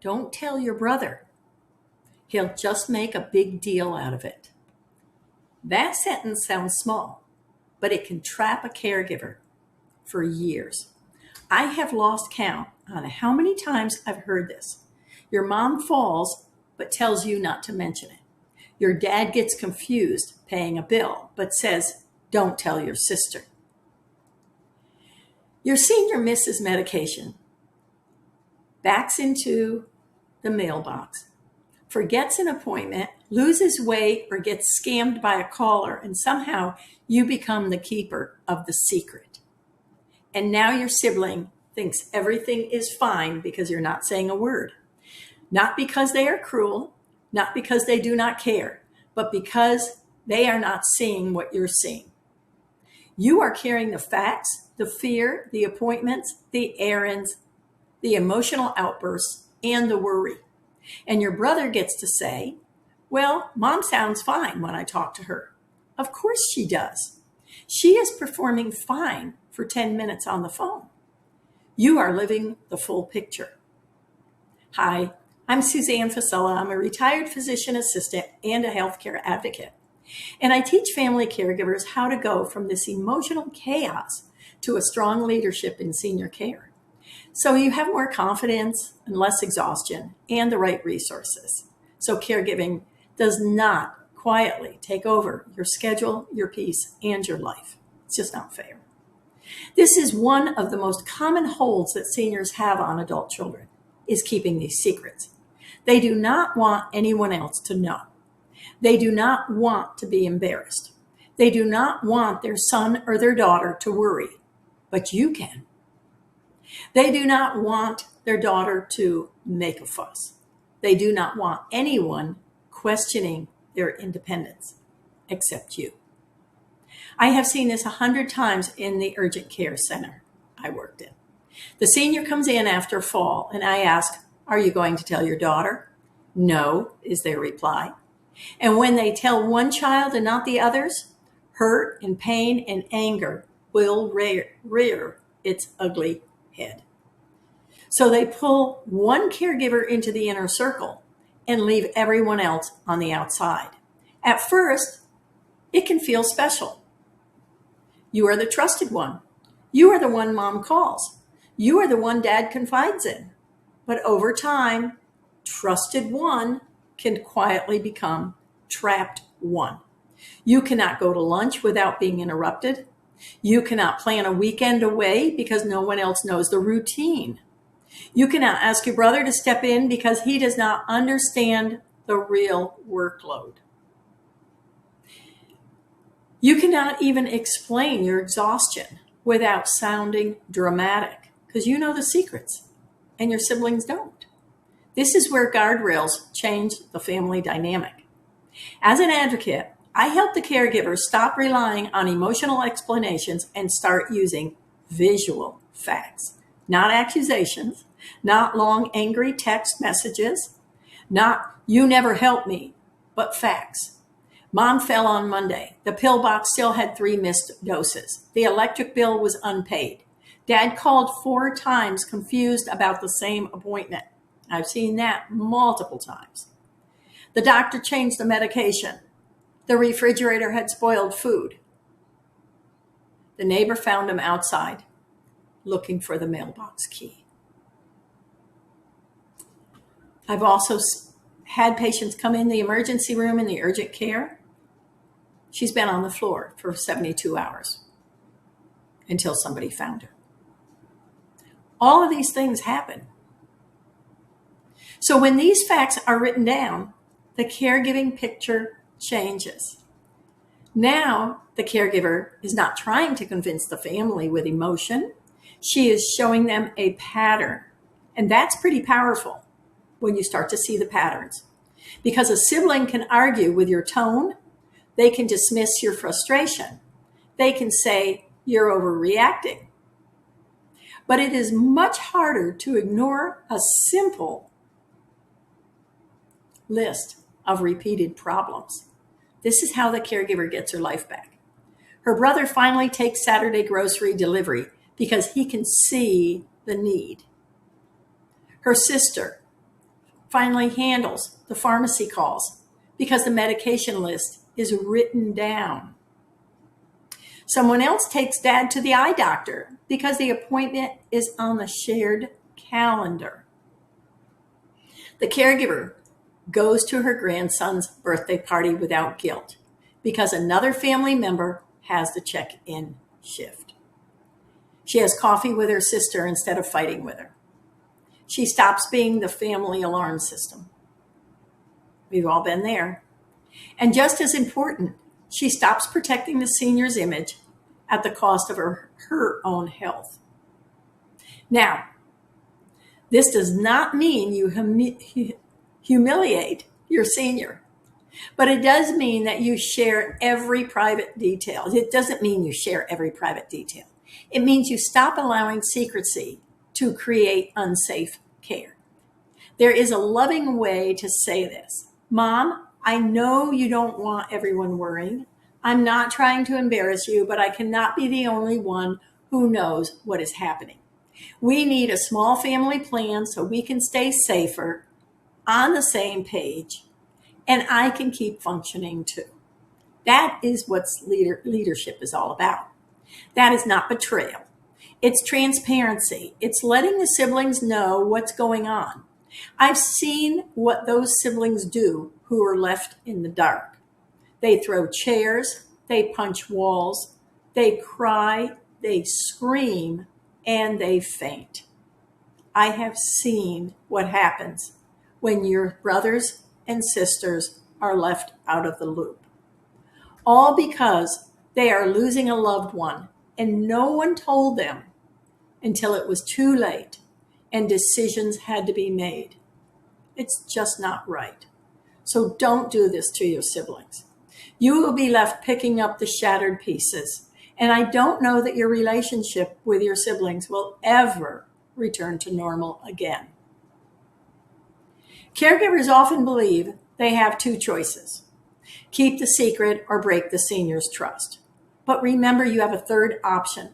Don't tell your brother. He'll just make a big deal out of it. That sentence sounds small, but it can trap a caregiver for years. I have lost count on how many times I've heard this. Your mom falls, but tells you not to mention it. Your dad gets confused paying a bill, but says, don't tell your sister. Your senior misses medication, backs into the mailbox, forgets an appointment, loses weight, or gets scammed by a caller, and somehow you become the keeper of the secret. And now your sibling thinks everything is fine because you're not saying a word. Not because they are cruel, not because they do not care, but because they are not seeing what you're seeing. You are carrying the facts, the fear, the appointments, the errands, the emotional outbursts, and the worry. And your brother gets to say, well, mom sounds fine when I talk to her. Of course she does. She is performing fine for 10 minutes on the phone. You are living the full picture. Hi, I'm Suzanne Fasella. I'm a retired physician assistant and a healthcare advocate. And I teach family caregivers how to go from this emotional chaos to a strong leadership in senior care. So you have more confidence and less exhaustion and the right resources. So caregiving does not quietly take over your schedule, your peace, and your life. It's just not fair. This is one of the most common holds that seniors have on adult children, is keeping these secrets. They do not want anyone else to know. They do not want to be embarrassed. They do not want their son or their daughter to worry, but you can. They do not want their daughter to make a fuss. They do not want anyone questioning their independence, except you. I have seen this 100 times in the urgent care center I worked in. The senior comes in after a fall, and I ask, are you going to tell your daughter? No, is their reply. And when they tell one child and not the others, hurt and pain and anger will rear its ugly head. So they pull one caregiver into the inner circle and leave everyone else on the outside. At first, it can feel special. You are the trusted one. You are the one mom calls. You are the one dad confides in. But over time, trusted one can quietly become trapped one. You cannot go to lunch without being interrupted. You cannot plan a weekend away because no one else knows the routine. You cannot ask your brother to step in because he does not understand the real workload. You cannot even explain your exhaustion without sounding dramatic because you know the secrets and your siblings don't. This is where guardrails change the family dynamic. As an advocate, I help the caregiver stop relying on emotional explanations and start using visual facts, not accusations, not long angry text messages, not you never helped me, but facts. Mom fell on Monday. The pill box still had 3 missed doses. The electric bill was unpaid. Dad called 4 times confused about the same appointment. I've seen that multiple times. The doctor changed the medication. The refrigerator had spoiled food. The neighbor found him outside looking for the mailbox key. I've also had patients come in the emergency room in the urgent care. She's been on the floor for 72 hours until somebody found her. All of these things happen. So when these facts are written down, the caregiving picture changes. Now, the caregiver is not trying to convince the family with emotion. She is showing them a pattern. And that's pretty powerful when you start to see the patterns. Because a sibling can argue with your tone. They can dismiss your frustration. They can say you're overreacting. But it is much harder to ignore a simple list of repeated problems. This is how the caregiver gets her life back. Her brother finally takes Saturday grocery delivery because he can see the need. Her sister finally handles the pharmacy calls because the medication list is written down. Someone else takes dad to the eye doctor because the appointment is on the shared calendar. The caregiver goes to her grandson's birthday party without guilt because another family member has the check-in shift. She has coffee with her sister instead of fighting with her. She stops being the family alarm system. We've all been there. And just as important, she stops protecting the senior's image at the cost of her own health. Now, this does not mean you humiliate your senior, but it does mean that you share every private detail. It doesn't mean you share every private detail. It means you stop allowing secrecy to create unsafe care. There is a loving way to say this. Mom, I know you don't want everyone worrying. I'm not trying to embarrass you, but I cannot be the only one who knows what is happening. We need a small family plan so we can stay safer, on the same page, and I can keep functioning too. That is what leadership is all about. That is not betrayal. It's transparency. It's letting the siblings know what's going on. I've seen what those siblings do who are left in the dark. They throw chairs, they punch walls, they cry, they scream, and they faint. I have seen what happens when your brothers and sisters are left out of the loop. All because they are losing a loved one and no one told them until it was too late and decisions had to be made. It's just not right. So don't do this to your siblings. You will be left picking up the shattered pieces. And I don't know that your relationship with your siblings will ever return to normal again. Caregivers often believe they have two choices: keep the secret or break the senior's trust. But remember, you have a third option.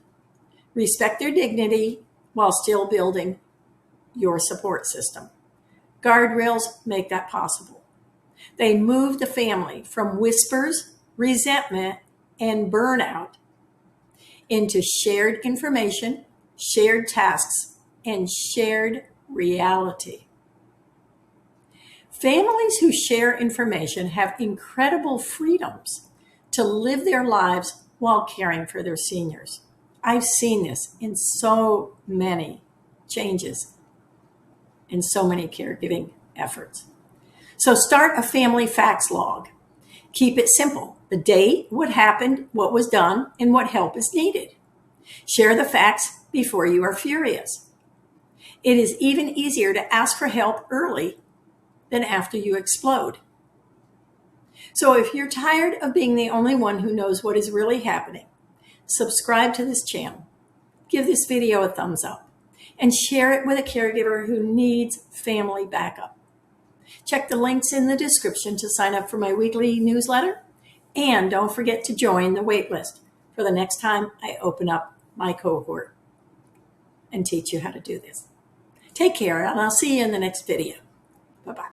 Respect their dignity while still building your support system. Guardrails make that possible. They move the family from whispers, resentment, and burnout into shared information, shared tasks, and shared reality. Families who share information have incredible freedoms to live their lives while caring for their seniors. I've seen this in so many changes, in so many caregiving efforts. So start a family facts log. Keep it simple: the date, what happened, what was done, and what help is needed. Share the facts before you are furious. It is even easier to ask for help early than after you explode. So if you're tired of being the only one who knows what is really happening, subscribe to this channel, give this video a thumbs up, and share it with a caregiver who needs family backup. Check the links in the description to sign up for my weekly newsletter, and don't forget to join the waitlist for the next time I open up my cohort and teach you how to do this. Take care, and I'll see you in the next video. Bye-bye.